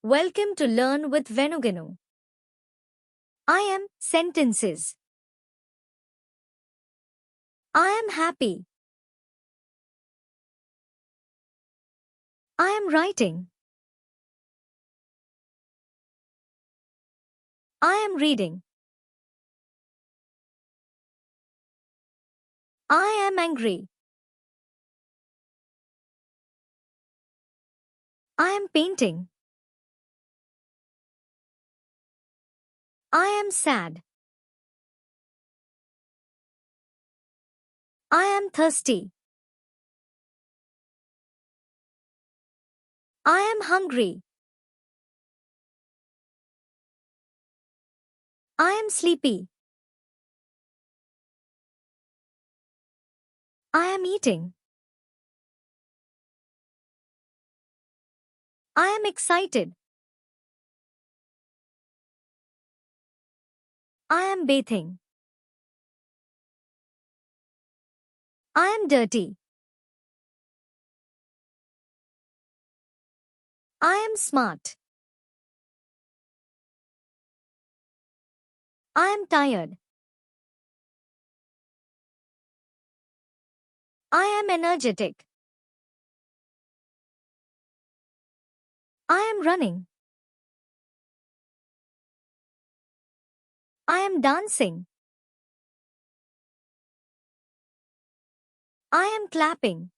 Welcome to Learn with Venugenu. I am sentences. I am happy. I am writing. I am reading. I am angry. I am painting. I am sad. I am thirsty. I am hungry. I am sleepy. I am eating. I am excited. I am bathing. I am dirty. I am smart. I am tired. I am energetic. I am running. I am dancing. I am clapping.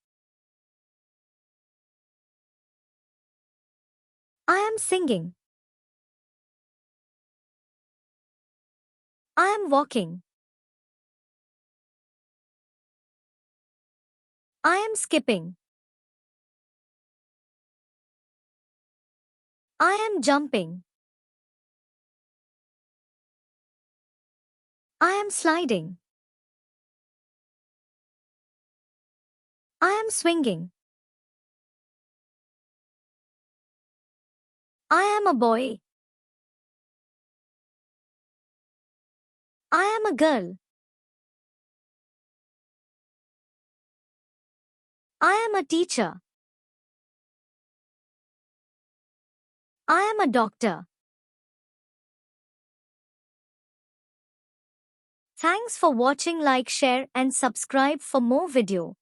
I am singing. I am walking. I am skipping. I am jumping. I am sliding. I am swinging. I am a boy. I am a girl. I am a teacher. I am a doctor. Thanks for watching. Like, share and subscribe for more video.